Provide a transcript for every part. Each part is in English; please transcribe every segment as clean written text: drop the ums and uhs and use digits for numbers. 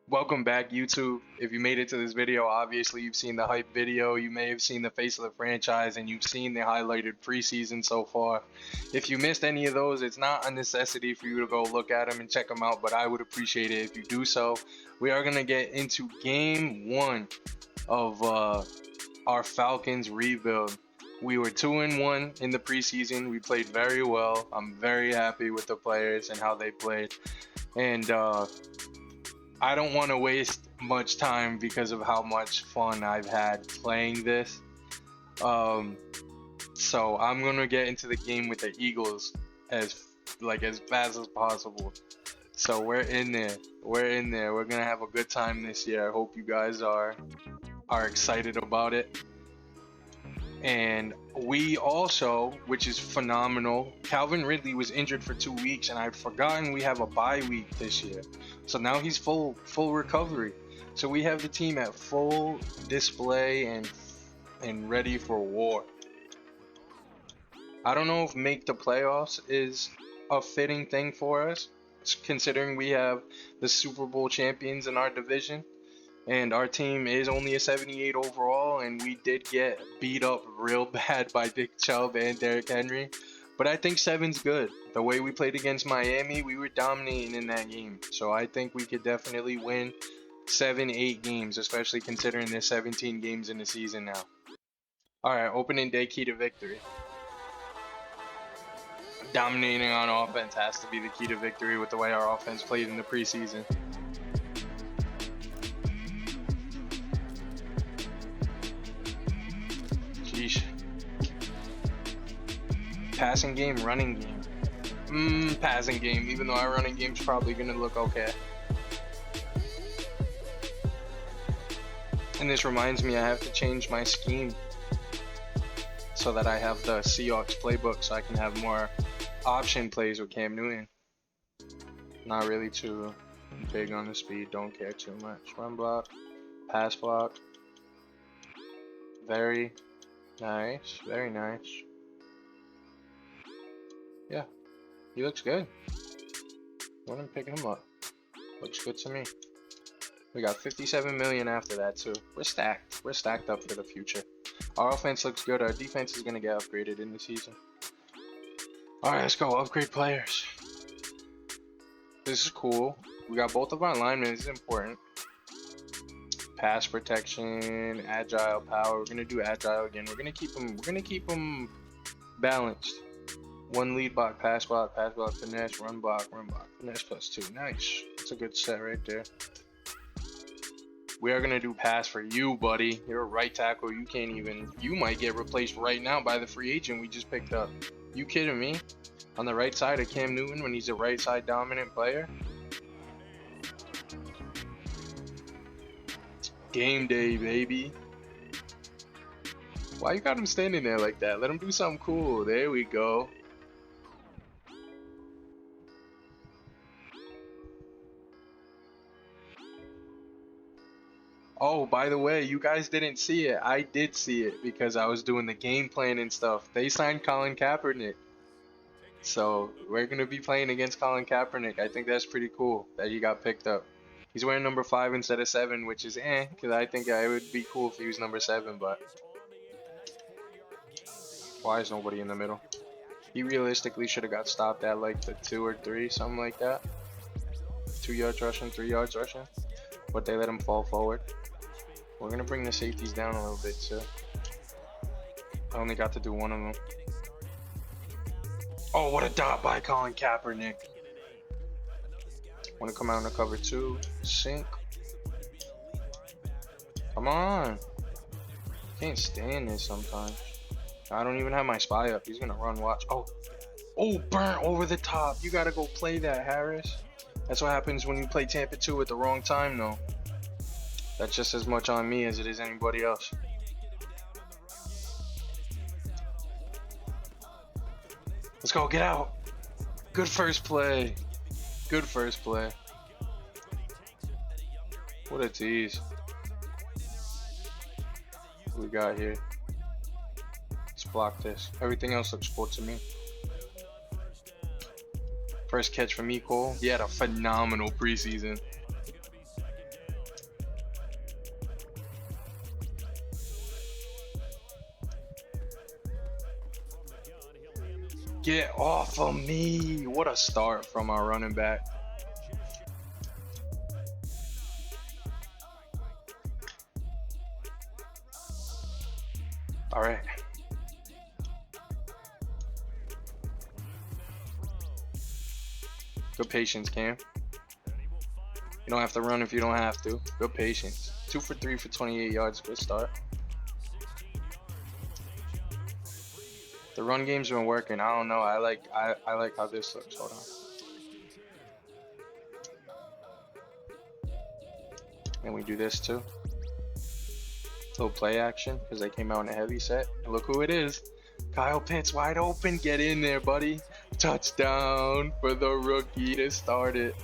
Welcome back, YouTube. If you made it to this video, obviously you've seen the hype video, you may have seen the face of the franchise, and you've seen the highlighted preseason so far. If you missed any of those, it's not a necessity for you to go look at them and check them out, but I would appreciate it if you do so. We are going to get into game 1 of our Falcons rebuild. We were 2-1 in the preseason. We played very well. I'm very happy with the players and how they played. And I don't want to waste much time because of how much fun I've had playing this. So I'm gonna get into the game with the Eagles as fast as possible. So we're in there. We're gonna have a good time this year. I hope you guys are excited about it. And we also, which is phenomenal, Calvin Ridley was injured for 2 weeks, and I'd forgotten we have a bye week this year. So now he's full recovery. So we have the team at full display and ready for war. I don't know if make the playoffs is a fitting thing for us, considering we have the Super Bowl champions in our division. And our team is only a 78 overall, and we did get beat up real bad by Dick Chubb and Derrick Henry. But I think 7's good. The way we played against Miami, we were dominating in that game. So I think we could definitely win 7-8 games, especially considering there's 17 games in the season now. Alright, opening day key to victory. Dominating on offense has to be the key to victory with the way our offense played in the preseason. Passing game, running game. Passing game, even though our running game's probably gonna look okay. And this reminds me, I have to change my scheme so that I have the Seahawks playbook so I can have more option plays with Cam Newton. Not really too big on the speed, don't care too much. Run block, pass block. Very nice, very nice. Yeah, he looks good. Why pick him up? Looks good to me. We got 57 million after that too. We're stacked. We're stacked up for the future. Our offense looks good. Our defense is gonna get upgraded in the season. Alright, let's go. Upgrade players. This is cool. We got both of our linemen. This is important. Pass protection, agile power. We're gonna do agile again. We're gonna keep them balanced. One lead block, pass block, finesse, run block, finesse +2. Nice. That's a good set right there. We are gonna do pass for you, buddy. You're a right tackle. You might get replaced right now by the free agent we just picked up. You kidding me? On the right side of Cam Newton when he's a right side dominant player? Game day, baby. Why you got him standing there like that? Let him do something cool. There we go. Oh, by the way, you guys didn't see it. I did see it because I was doing the game plan and stuff. They signed Colin Kaepernick. So we're going to be playing against Colin Kaepernick. I think that's pretty cool that he got picked up. He's wearing number 5 instead of 7, which is because I think it would be cool if he was number 7, but why is nobody in the middle? He realistically should have got stopped at like the 2 or 3, something like that. 2 yards rushing, 3 yards rushing, but they let him fall forward. We're going to bring the safeties down a little bit too. I only got to do one of them. Oh, what a dot by Colin Kaepernick. Want to come out in the cover 2. Sink. Come on. Can't stand this sometimes. I don't even have my spy up. He's going to run, watch. Oh, burnt over the top. You got to go play that, Harris. That's what happens when you play Tampa 2 at the wrong time, though. That's just as much on me as it is anybody else. Let's go, get out. Good first play. Good first play. What a tease. What we got here? Let's block this. Everything else looks cool to me. First catch from Cole. He had a phenomenal preseason. Get off of me. What a start from our running back. All right. Good patience, Cam. You don't have to run if you don't have to. Good patience. 2 for 3 for 28 yards. Good start. The run game's been working. I don't know. I like how this looks. Hold on. And we do this too. Little play action because they came out in a heavy set. And look who it is. Kyle Pitts wide open. Get in there, buddy. Touchdown for the rookie to start it.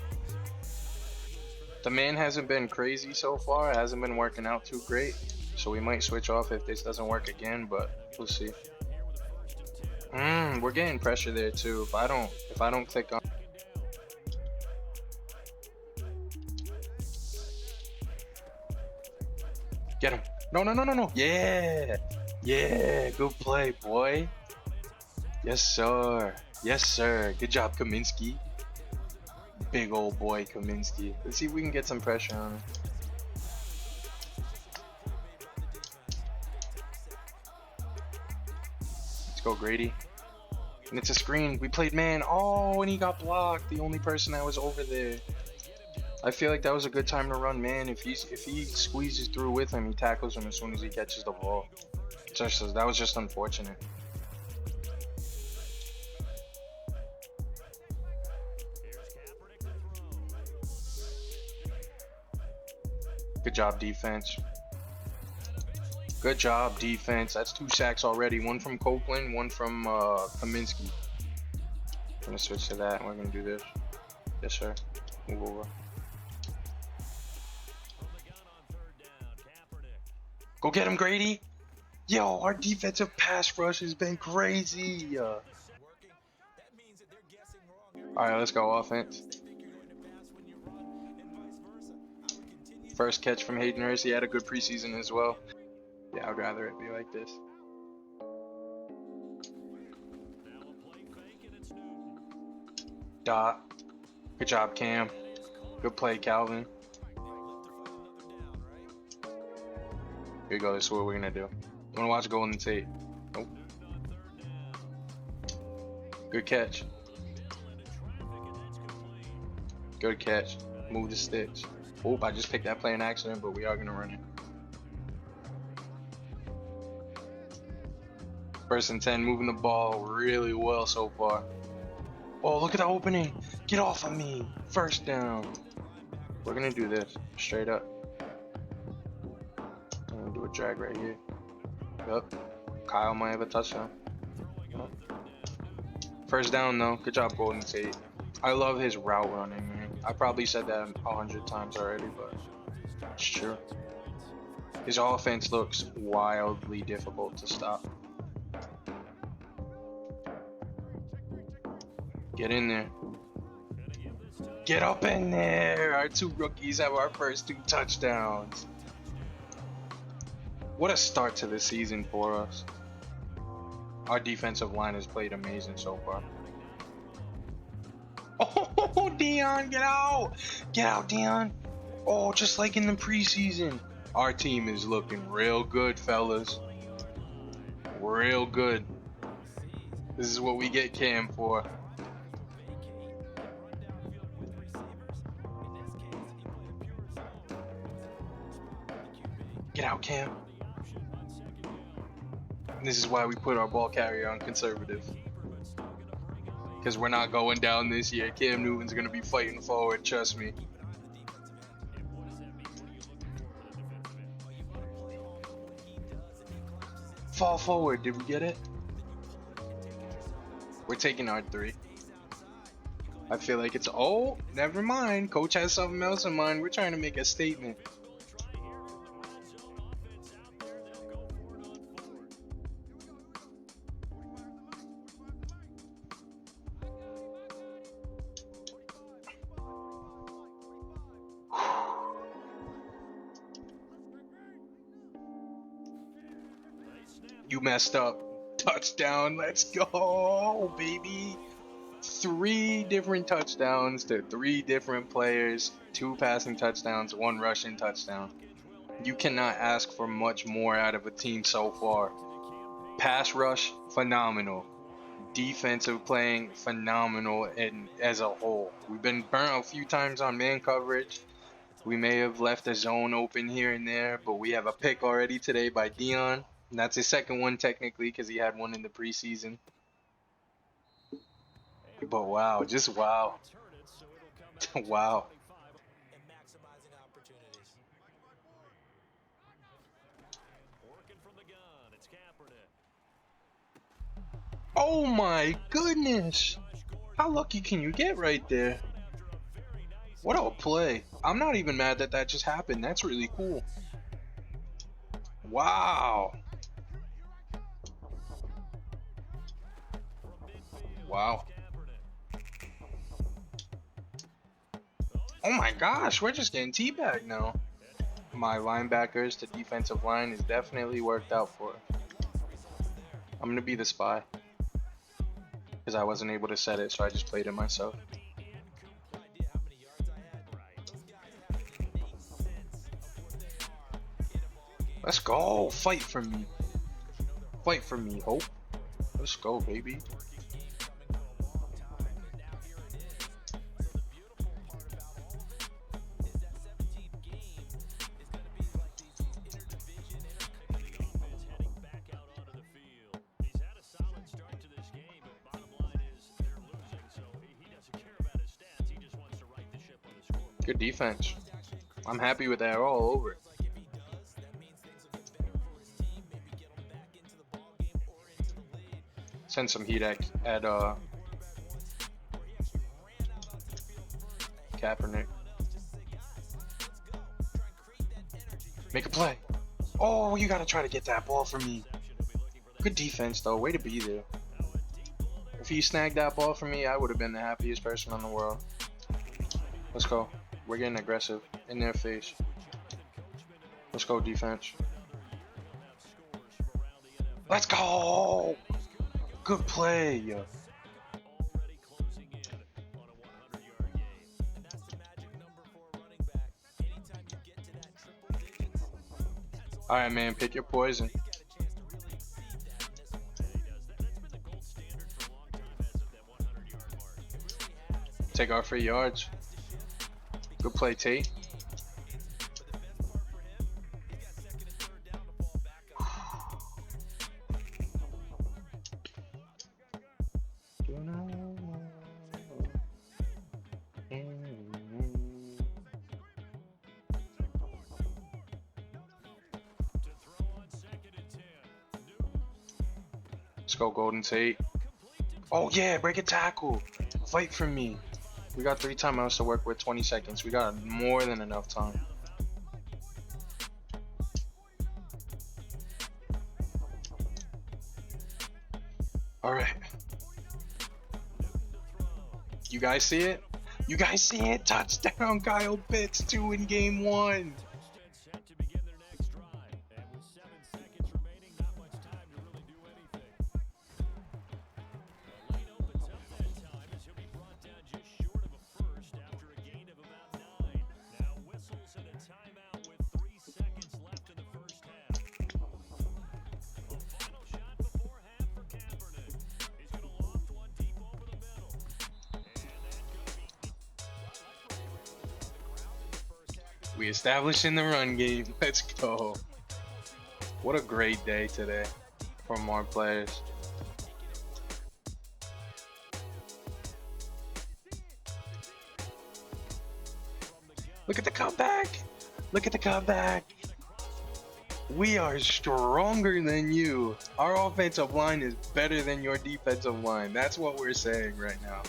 The man hasn't been crazy so far. It hasn't been working out too great. So we might switch off if this doesn't work again, but we'll see. We're getting pressure there too. If I don't click on. Get him. No. Yeah. Yeah. Good play, boy. Yes, sir. Yes, sir. Good job, Kaminsky. Big old boy, Kaminsky. Let's see if we can get some pressure on him. Let's go, Grady. And it's a screen. We played man. Oh, and he got blocked. The only person that was over there. I feel like that was a good time to run man. If he squeezes through with him, he tackles him as soon as he catches the ball. That was just unfortunate. Good job, defense. Good job, defense. That's 2 sacks already. One from Copeland, one from Kaminsky. I'm gonna switch to that and we're gonna do this. Yes, sir. Move over. Go get him, Grady. Yo, our defensive pass rush has been crazy. Alright, let's go offense. First catch from Hayden Hurst. He had a good preseason as well. Yeah, I'd rather it be like this. Dot. Good job, Cam. Good play, Calvin. Here we go. This is what we're gonna do. You wanna watch Golden Tate? Nope. Good catch. Good catch. Move the sticks. Oop, I just picked that play in accident, but we are gonna run it. First and 10, moving the ball really well so far. Oh, look at the opening. Get off of me. First down. We're gonna do this straight up. I'm gonna do a drag right here. Yup. Kyle might have a touchdown. Yep. First down though. Good job, Golden Tate. I love his route running, man. I probably said that 100 times already, but it's true. His offense looks wildly difficult to stop. Get in there. Get up in there. Our 2 rookies have our first 2 touchdowns. What a start to the season for us. Our defensive line has played amazing so far. Oh, Dion, get out! Get out, Dion! Oh, just like in the preseason. Our team is looking real good, fellas. Real good. This is what we get Cam for. Get out, Cam. This is why we put our ball carrier on conservative. Because we're not going down this year. Cam Newton's going to be fighting forward, trust me. Fall forward, did we get it? We're taking our 3. I feel like it's, oh, never mind. Coach has something else in mind. We're trying to make a statement. You messed up. Touchdown. Let's go, baby. 3 different touchdowns to 3 different players. 2 passing touchdowns, 1 rushing touchdown. You cannot ask for much more out of a team so far. Pass rush, phenomenal. Defensive playing, phenomenal as a whole. We've been burnt a few times on man coverage. We may have left a zone open here and there, but we have a pick already today by Dion. And that's his second one technically because he had one in the preseason. But wow, just wow. Wow. Oh my goodness! How lucky can you get right there? What a play. I'm not even mad that that just happened. That's really cool. Wow. Wow. Oh my gosh, we're just getting teabagged now. My linebackers to defensive line is definitely worked out for. I'm going to be the spy. Because I wasn't able to set it, so I just played it myself. Let's go. Fight for me. Fight for me, Hope. Let's go, baby. Good defense. I'm happy with that all over. Send some heat at Kaepernick. Make a play. Oh, you gotta try to get that ball for me. Good defense though. Way to be there. If he snagged that ball for me, I would have been the happiest person in the world. Let's go. We're getting aggressive in their face. Let's go, defense. Let's go! Good play. Alright, man, pick your poison. Take our free yards. Good play, Tate. Let's go, Golden Tate. Oh yeah, break a tackle. Fight for me. We got 3 timeouts to work with, 20 seconds. We got more than enough time. Alright. You guys see it? You guys see it? Touchdown, Kyle Pitts, 2 in game 1. We establishing the run game. Let's go. What a great day today from our players. Look at the comeback. Look at the comeback. We are stronger than you. Our offensive line is better than your defensive line. That's what we're saying right now.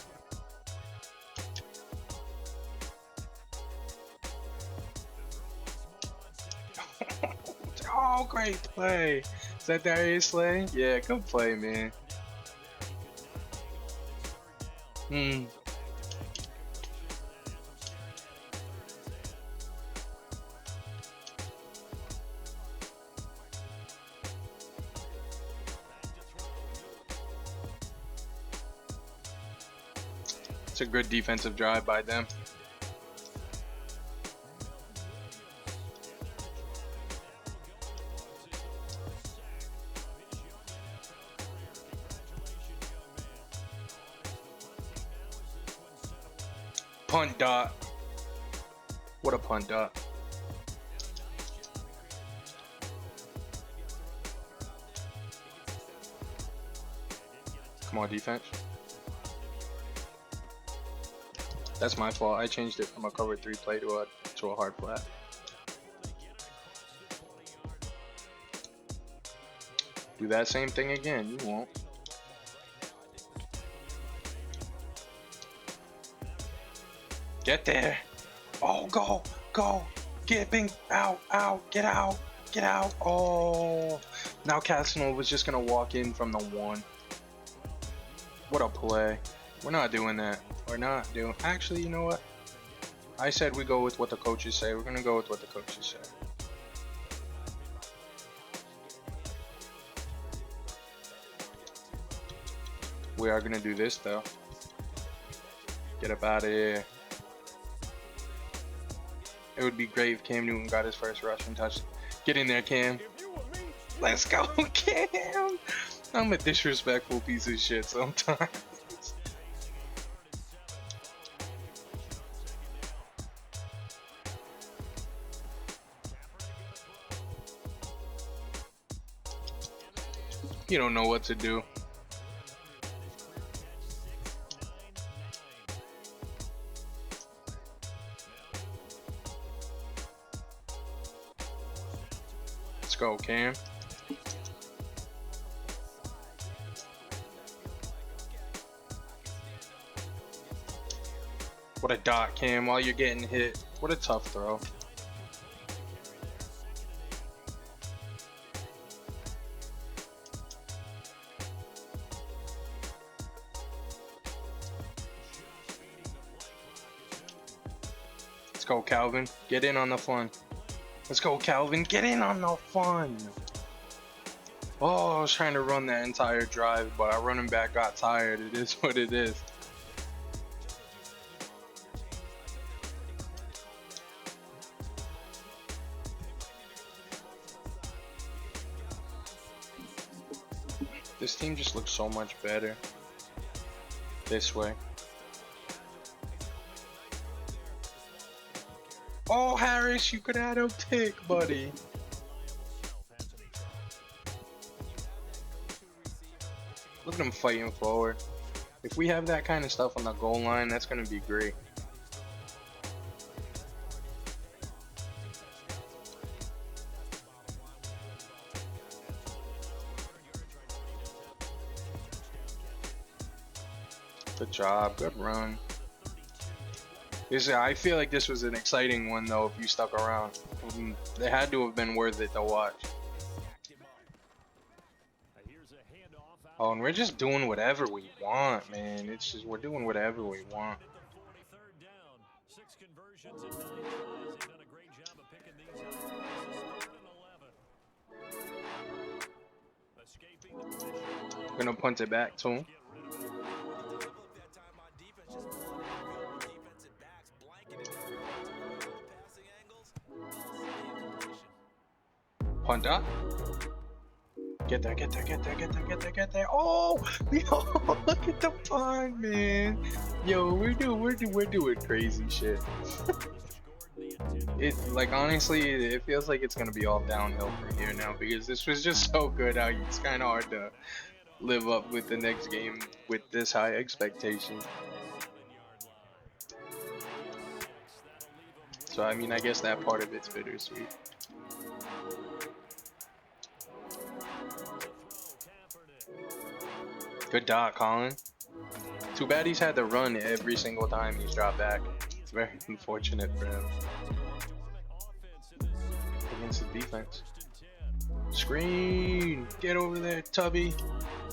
Oh, great play. Is that Darius Slay? Yeah, good play, man. It's a good defensive drive by them. Punt dot. What a punt dot. Come on, defense. That's my fault. I changed it from a cover 3 play to a hard flat. Do that same thing again. You won't. Get there. Oh, go, go. Get Bing. Out, out. Get out. Get out. Oh. Now Casanova's just going to walk in from the 1. What a play. We're not doing that. We're not doing... Actually, you know what? I said we go with what the coaches say. We're going to go with what the coaches say. We are going to do this, though. Get up out of here. It would be great if Cam Newton got his first rushing touch. Get in there, Cam. Let's go, Cam. I'm a disrespectful piece of shit sometimes. You don't know what to do. Let's go, Cam. What a dot, Cam, while you're getting hit. What a tough throw. Let's go, Calvin. Get in on the fun. Let's go, Calvin. Get in on the fun. Oh, I was trying to run that entire drive, but our running back got tired. It is what it is. This team just looks so much better this way. Oh, Harris, you could add a tick, buddy. Look at him fighting forward. If we have that kind of stuff on the goal line, that's going to be great. Good job. Good run. I feel like this was an exciting one, though, if you stuck around. It had to have been worth it to watch. Oh, and we're just doing whatever we want, man. It's just, we're doing whatever we want. I'm gonna punt it back to him. Punt up. Get there, get there, get there, get there, get there, get there. Oh, yo, look at the punt, man. Yo, we're doing crazy shit. Like, honestly, it feels like it's gonna be all downhill from here now, because this was just so good out. It's kind of hard to live up with the next game with this high expectation. So I mean, I guess that part of it's bittersweet. Good dot, Colin. Too bad he's had to run every single time he's dropped back. It's very unfortunate for him. Against the defense. Screen! Get over there, Tubby.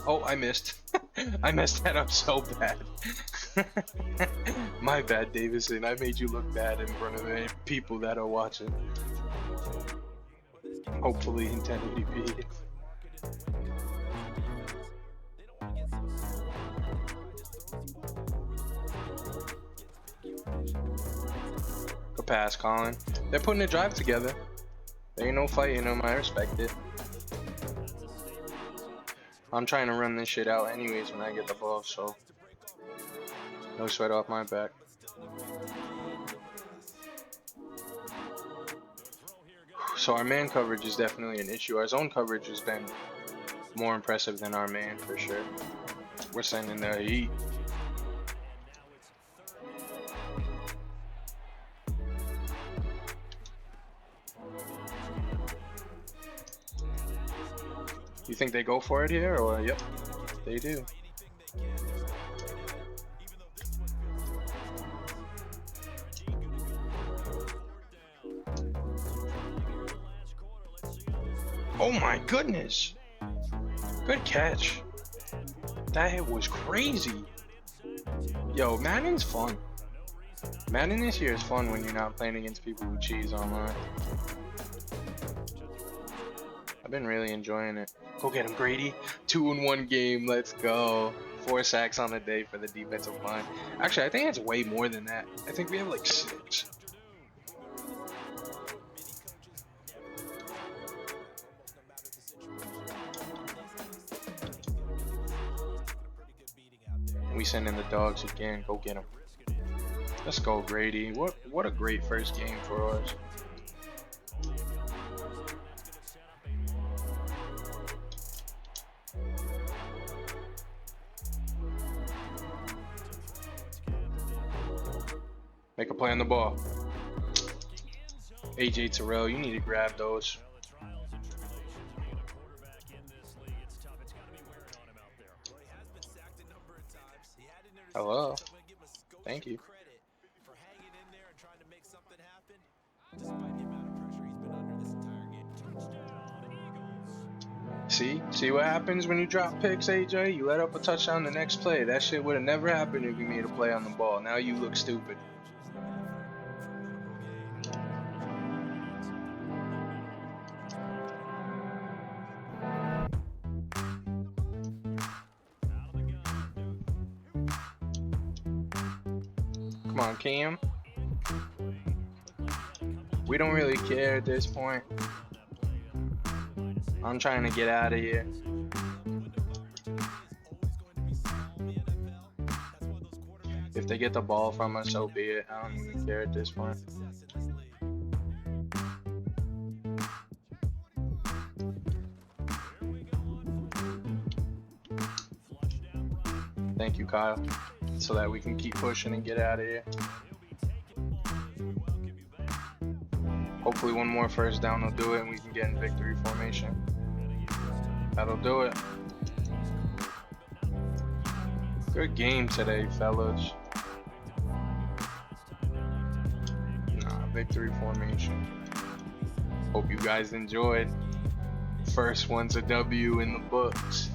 Oh, I missed. I messed that up so bad. My bad, Davison. I made you look bad in front of the people that are watching. Hopefully in 1080p. Good pass, Colin. They're putting a drive together. There ain't no fighting them. I respect it. I'm trying to run this shit out anyways when I get the ball, so no sweat off my back. So our man coverage is definitely an issue. Our zone coverage has been more impressive than our man for sure. We're sending the heat. You think they go for it here, or yep, they do. Oh my goodness! Good catch. That hit was crazy. Yo, Madden's fun. Madden this year is fun when you're not playing against people who cheese online. I've been really enjoying it. Go get him, Grady. 2-in-1 game. Let's go. 4 sacks on the day for the defensive line. Actually, I think it's way more than that. I think we have like 6. We send in the dogs again. Go get him. Let's go, Grady. What a great first game for us. Make a play on the ball. AJ Terrell, you need to grab those. Hello. Thank you. See what happens when you drop picks, AJ? You let up a touchdown the next play. That shit would have never happened if you made a play on the ball. Now you look stupid. Come on, Cam. We don't really care at this point. I'm trying to get out of here. If they get the ball from us, so be it. I don't even care at this point. Thank you, Kyle. So that we can keep pushing and get out of here. Hopefully one more first down will do it and we can get in victory formation. That'll do it. Good game today, fellas. Victory formation. Hope you guys enjoyed. First one's a W in the books.